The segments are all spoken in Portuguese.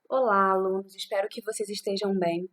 Olá, alunos, espero que vocês estejam bem.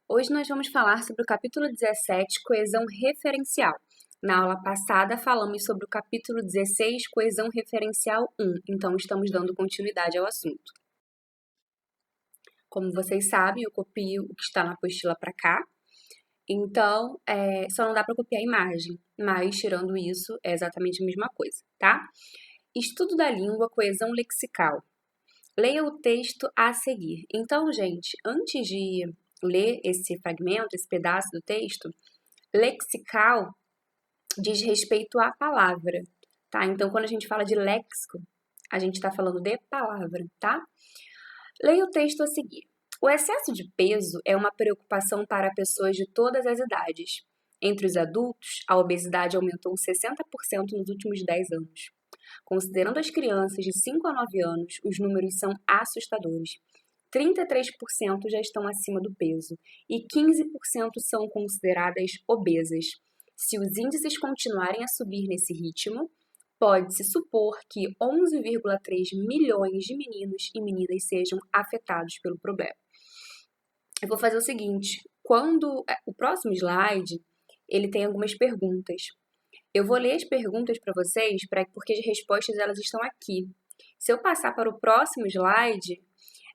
Hoje nós vamos falar sobre o capítulo 17, coesão referencial. Na aula passada falamos sobre o capítulo 16, coesão referencial 1, então estamos dando continuidade ao assunto. Como vocês sabem, eu copio o que está na apostila para cá, então só não dá para copiar a imagem, mas tirando isso é exatamente a mesma coisa, tá? Estudo da língua, coesão lexical. Leia o texto a seguir. Então, gente, antes de ler esse fragmento, esse pedaço do texto, lexical diz respeito à palavra, tá? Então, quando a gente fala de léxico, a gente está falando de palavra, tá? Leia o texto a seguir. O excesso de peso é uma preocupação para pessoas de todas as idades. Entre os adultos, a obesidade aumentou 60% nos últimos 10 anos. Considerando as crianças de 5 a 9 anos, os números são assustadores. 33% já estão acima do peso e 15% são consideradas obesas. Se os índices continuarem a subir nesse ritmo, pode-se supor que 11,3 milhões de meninos e meninas sejam afetados pelo problema. Eu vou fazer o seguinte, o próximo slide, ele tem algumas perguntas. Eu vou ler as perguntas para vocês, porque as respostas elas estão aqui. Se eu passar para o próximo slide,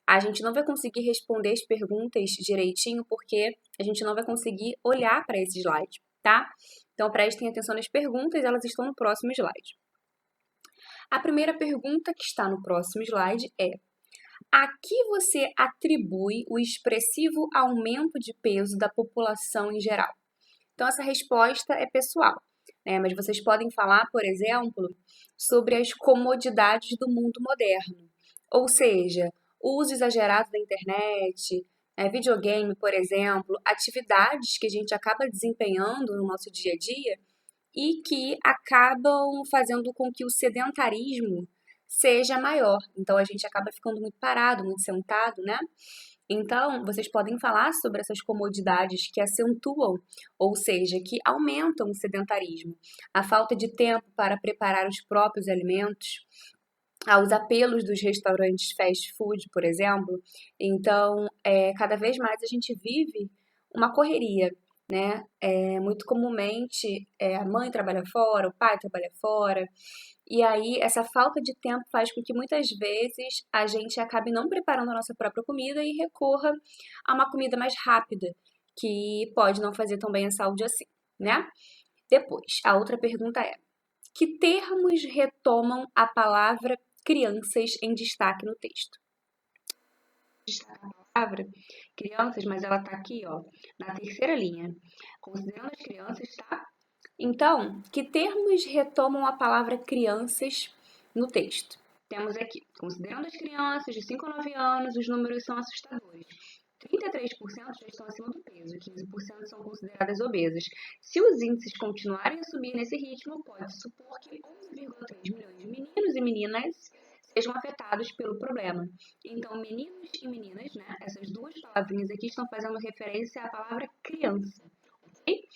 a gente não vai conseguir responder as perguntas direitinho, porque a gente não vai conseguir olhar para esse slide, tá? Então, prestem atenção nas perguntas, elas estão no próximo slide. A primeira pergunta que está no próximo slide é: a que você atribui o expressivo aumento de peso da população em geral? Então, essa resposta é pessoal, né? Mas vocês podem falar, por exemplo, sobre as comodidades do mundo moderno. Ou seja, o uso exagerado da internet, videogame, por exemplo, atividades que a gente acaba desempenhando no nosso dia a dia e que acabam fazendo com que o sedentarismo seja maior. Então, a gente acaba ficando muito parado, muito sentado, né? Então, vocês podem falar sobre essas comodidades que acentuam, ou seja, que aumentam o sedentarismo, a falta de tempo para preparar os próprios alimentos, aos apelos dos restaurantes fast food, por exemplo. Então, cada vez mais a gente vive uma correria, né? Muito comumente, a mãe trabalha fora, o pai trabalha fora, e aí essa falta de tempo faz com que muitas vezes a gente acabe não preparando a nossa própria comida e recorra a uma comida mais rápida, que pode não fazer tão bem à saúde assim, né? Depois, a outra pergunta é: que termos retomam a palavra crianças em destaque no texto? Destaca a palavra crianças, mas ela tá aqui, ó, na terceira linha. Considerando as crianças, tá? Então, que termos retomam a palavra crianças no texto? Temos aqui, considerando as crianças de 5 a 9 anos, os números são assustadores. 33% já estão acima do peso, 15% são consideradas obesas. Se os índices continuarem a subir nesse ritmo, pode supor que 11,3 milhões de meninos e meninas sejam afetados pelo problema. Então, meninos e meninas, né, essas duas palavrinhas aqui estão fazendo referência à palavra criança, ok?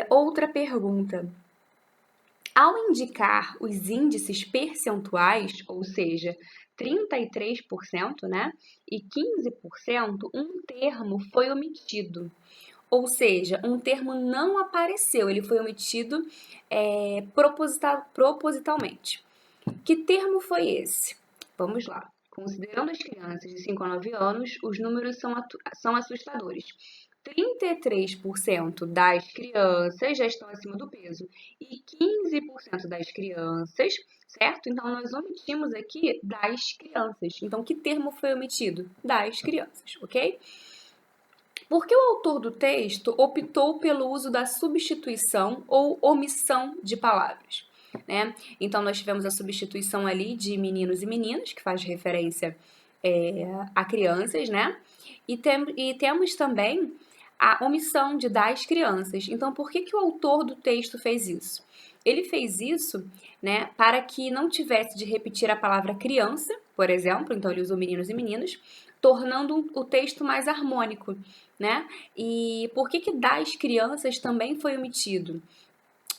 Outra pergunta. Ao indicar os índices percentuais, ou seja, 33%, né, e 15%, um termo foi omitido. Ou seja, um termo não apareceu, ele foi omitido propositalmente. Que termo foi esse? Vamos lá. Considerando as crianças de 5 a 9 anos, os números são assustadores. 33% das crianças já estão acima do peso e 15% das crianças, certo? Então, nós omitimos aqui das crianças. Então, que termo foi omitido? Das crianças, ok? Por que o autor do texto optou pelo uso da substituição ou omissão de palavras? Né? Então, nós tivemos a substituição ali de meninos e meninas, que faz referência a crianças, né? E temos também a omissão de das crianças. Então, por que o autor do texto fez isso? Ele fez isso, né, para que não tivesse de repetir a palavra criança, por exemplo, então ele usou meninos e meninas, tornando o texto mais harmônico, né? E por que das crianças também foi omitido?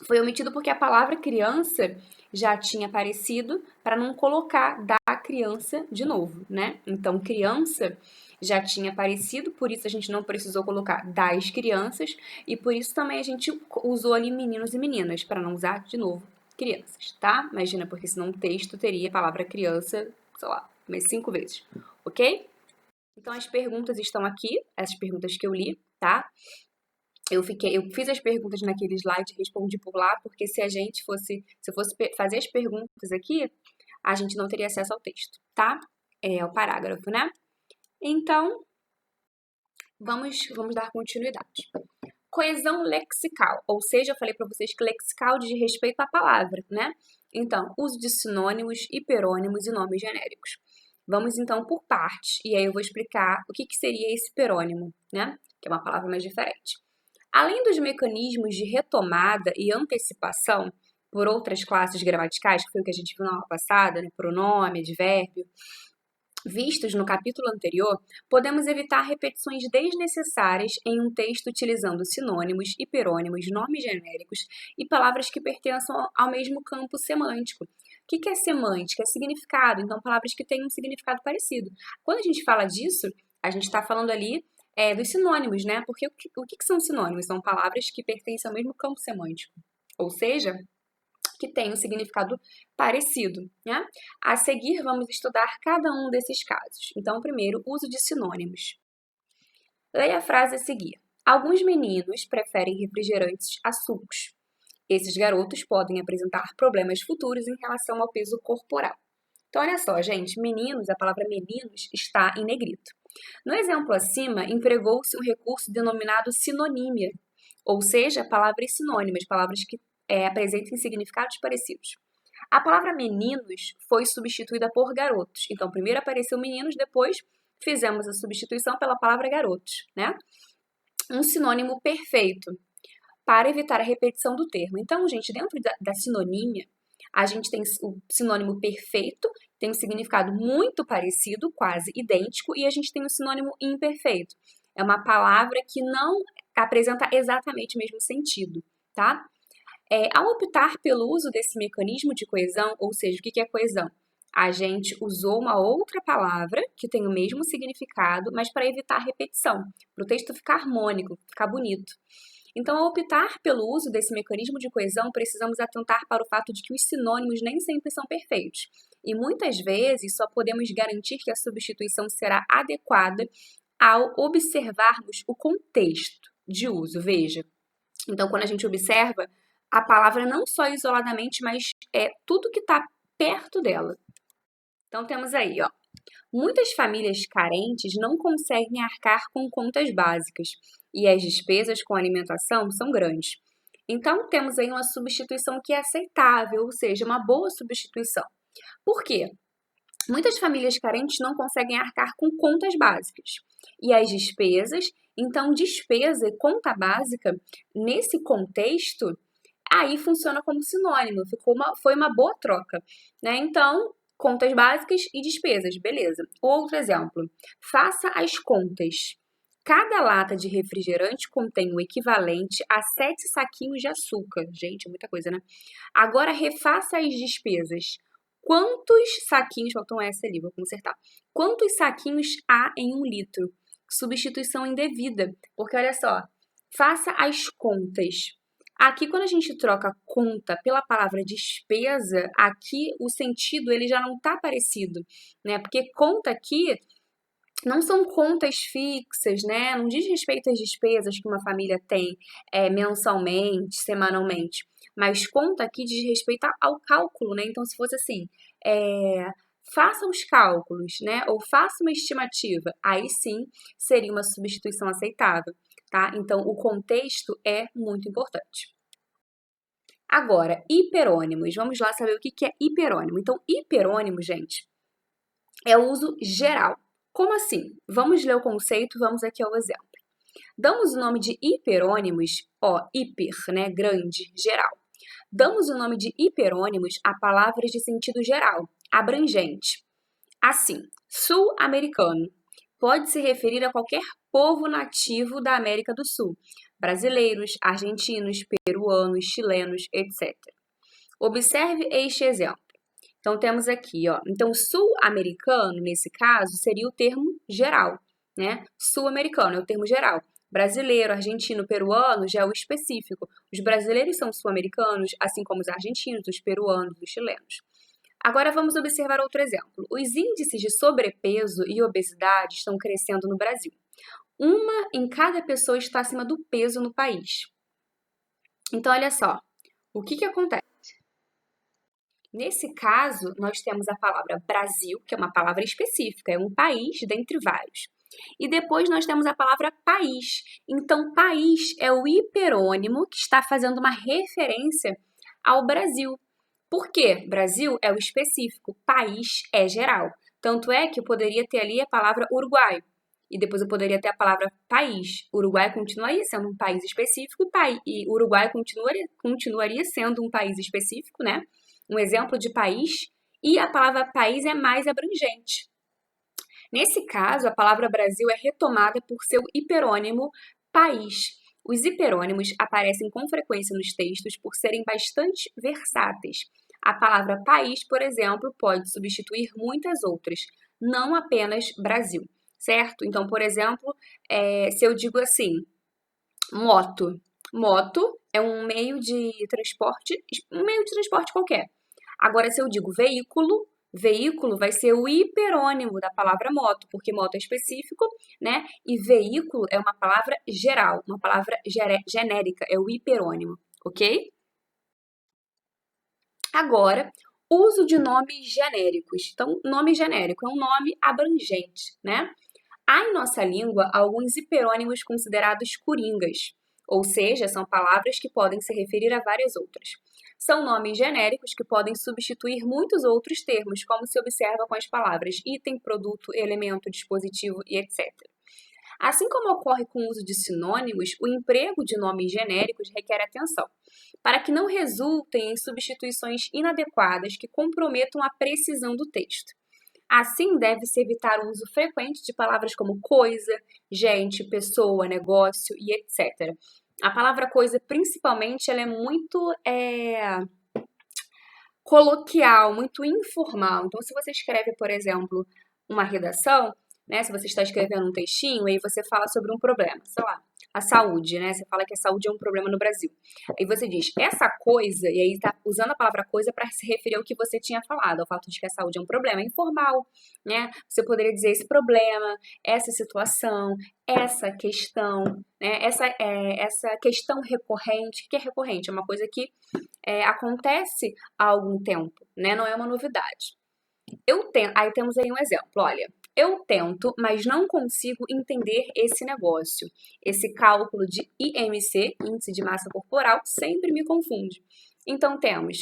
Foi omitido porque a palavra criança já tinha aparecido para não colocar da criança de novo, né? Então, criança já tinha aparecido, por isso a gente não precisou colocar das crianças e por isso também a gente usou ali meninos e meninas, para não usar de novo crianças, tá? Imagina, porque senão o texto teria a palavra criança, sei lá, umas 5 vezes, ok? Então, as perguntas estão aqui, essas perguntas que eu li, tá? Eu fiz as perguntas naquele slide e respondi por lá, porque se eu fosse fazer as perguntas aqui, a gente não teria acesso ao texto, tá? É o parágrafo, né? Então, vamos dar continuidade. Coesão lexical, ou seja, eu falei para vocês que lexical diz respeito à palavra, né? Então, uso de sinônimos, hiperônimos e nomes genéricos. Vamos então por partes, e aí eu vou explicar o que seria esse hiperônimo, né? Que é uma palavra mais diferente. Além dos mecanismos de retomada e antecipação por outras classes gramaticais, que foi o que a gente viu na aula passada, né? Pronome, advérbio, vistos no capítulo anterior, podemos evitar repetições desnecessárias em um texto utilizando sinônimos, hiperônimos, nomes genéricos e palavras que pertençam ao mesmo campo semântico. O que é semântica? É significado, então palavras que têm um significado parecido. Quando a gente fala disso, a gente está falando ali dos sinônimos, né? Porque o que são sinônimos? São palavras que pertencem ao mesmo campo semântico. Ou seja, que tem um significado parecido, né? A seguir, vamos estudar cada um desses casos. Então, primeiro, uso de sinônimos. Leia a frase a seguir. Alguns meninos preferem refrigerantes a sucos. Esses garotos podem apresentar problemas futuros em relação ao peso corporal. Então, olha só, gente, meninos, a palavra meninos está em negrito. No exemplo acima, empregou-se um recurso denominado sinonímia, ou seja, palavras sinônimas, palavras que apresentem significados parecidos. A palavra meninos foi substituída por garotos. Então, primeiro apareceu meninos, depois fizemos a substituição pela palavra garotos, né? Um sinônimo perfeito para evitar a repetição do termo. Então, gente, dentro da sinonímia, a gente tem o sinônimo perfeito, tem um significado muito parecido, quase idêntico, e a gente tem o sinônimo imperfeito. É uma palavra que não apresenta exatamente o mesmo sentido, tá? Ao optar pelo uso desse mecanismo de coesão, ou seja, o que é coesão? A gente usou uma outra palavra que tem o mesmo significado, mas para evitar repetição, para o texto ficar harmônico, ficar bonito. Então, ao optar pelo uso desse mecanismo de coesão, precisamos atentar para o fato de que os sinônimos nem sempre são perfeitos. E muitas vezes só podemos garantir que a substituição será adequada ao observarmos o contexto de uso. Veja. Então, quando a gente observa a palavra não só isoladamente, mas tudo que está perto dela. Então, temos aí, ó. Muitas famílias carentes não conseguem arcar com contas básicas e as despesas com alimentação são grandes. Então, temos aí uma substituição que é aceitável, ou seja, uma boa substituição. Por quê? Muitas famílias carentes não conseguem arcar com contas básicas e as despesas, então despesa e conta básica, nesse contexto, aí funciona como sinônimo, foi uma boa troca, né? Então, contas básicas e despesas, beleza. Outro exemplo, faça as contas. Cada lata de refrigerante contém o equivalente a 7 saquinhos de açúcar. Gente, é muita coisa, né? Agora, refaça as despesas. Quantos saquinhos, faltam essa ali, vou consertar. Quantos saquinhos há em 1 litro? Substituição indevida, porque olha só, faça as contas. Aqui, quando a gente troca conta pela palavra despesa, aqui o sentido ele já não tá parecido, né? Porque conta aqui não são contas fixas, né? Não diz respeito às despesas que uma família tem mensalmente, semanalmente. Mas conta aqui diz respeito ao cálculo, né? Então, se fosse assim, faça os cálculos, né? Ou faça uma estimativa, aí sim seria uma substituição aceitável, tá? Então, o contexto é muito importante. Agora, hiperônimos. Vamos lá saber o que é hiperônimo. Então, hiperônimo, gente, é o uso geral. Como assim? Vamos ler o conceito, vamos aqui ao exemplo. Damos o nome de hiperônimos, hiper, né, grande, geral. Damos o nome de hiperônimos a palavras de sentido geral, abrangente. Assim, sul-americano pode se referir a qualquer povo nativo da América do Sul. brasileiros, argentinos, peruanos, chilenos, etc. Observe este exemplo. Então, temos aqui, ó. Então, sul-americano, nesse caso, seria o termo geral, né? Sul-americano é o termo geral. Brasileiro, argentino, peruano já é o específico. Os brasileiros são sul-americanos, assim como os argentinos, os peruanos, os chilenos. Agora, vamos observar outro exemplo. Os índices de sobrepeso e obesidade estão crescendo no Brasil. Uma em cada pessoa está acima do peso no país. Então, olha só. O que acontece? Nesse caso, nós temos a palavra Brasil, que é uma palavra específica, é um país dentre vários. E depois nós temos a palavra país. Então, país é o hiperônimo que está fazendo uma referência ao Brasil. Por quê? Brasil é o específico, país é geral. Tanto é que eu poderia ter ali a palavra Uruguai. E depois eu poderia ter a palavra país. Uruguai continuaria sendo um país específico e Uruguai continuaria sendo um país específico, né? Um exemplo de país, e a palavra país é mais abrangente. Nesse caso, a palavra Brasil é retomada por seu hiperônimo país. Os hiperônimos aparecem com frequência nos textos por serem bastante versáteis. A palavra país, por exemplo, pode substituir muitas outras, não apenas Brasil, certo? Então, por exemplo, se eu digo assim, moto. Moto é um meio de transporte qualquer. Agora, se eu digo veículo, veículo vai ser o hiperônimo da palavra moto, porque moto é específico, né? E veículo é uma palavra geral, uma palavra genérica, é o hiperônimo, ok? Agora, uso de nomes genéricos. Então, nome genérico é um nome abrangente, né? Há em nossa língua alguns hiperônimos considerados coringas, ou seja, são palavras que podem se referir a várias outras. São nomes genéricos que podem substituir muitos outros termos, como se observa com as palavras item, produto, elemento, dispositivo e etc. Assim como ocorre com o uso de sinônimos, o emprego de nomes genéricos requer atenção, para que não resultem em substituições inadequadas que comprometam a precisão do texto. Assim, deve-se evitar o uso frequente de palavras como coisa, gente, pessoa, negócio e etc. A palavra coisa, principalmente, ela é muito coloquial, muito informal. Então, se você escreve, por exemplo, uma redação, né? Se você está escrevendo um textinho, aí você fala sobre um problema, sei lá, a saúde, né? Você fala que a saúde é um problema no Brasil. Aí você diz essa coisa, e aí está usando a palavra coisa para se referir ao que você tinha falado, ao fato de que a saúde é um problema, é informal, né? Você poderia dizer esse problema, essa situação, essa questão, né? Essa questão recorrente. O que é recorrente? É uma coisa que acontece há algum tempo, né? Não é uma novidade. Aí temos aí um exemplo, olha. Eu tento, mas não consigo entender esse negócio. Esse cálculo de IMC, Índice de Massa Corporal, sempre me confunde. Então, temos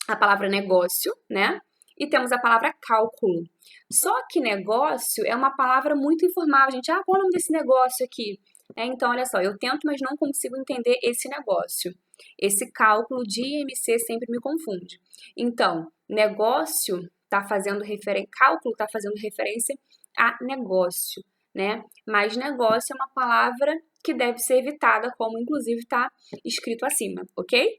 a palavra negócio, né? E temos a palavra cálculo. Só que negócio é uma palavra muito informal, gente. Qual é o nome desse negócio aqui? Então, olha só, eu tento, mas não consigo entender esse negócio. Esse cálculo de IMC sempre me confunde. Então, negócio cálculo está fazendo referência a negócio, né? Mas negócio é uma palavra que deve ser evitada, como inclusive está escrito acima, ok?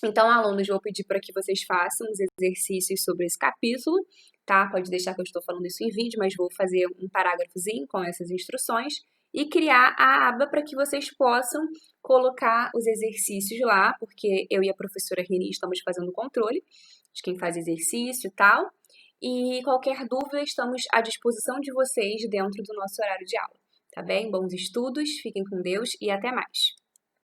Então, alunos, vou pedir para que vocês façam os exercícios sobre esse capítulo, tá? Pode deixar que eu estou falando isso em vídeo, mas vou fazer um parágrafozinho com essas instruções e criar a aba para que vocês possam colocar os exercícios lá, porque eu e a professora Reni estamos fazendo o controle de quem faz exercício e tal. E qualquer dúvida, estamos à disposição de vocês dentro do nosso horário de aula, tá bem? Bons estudos, fiquem com Deus e até mais!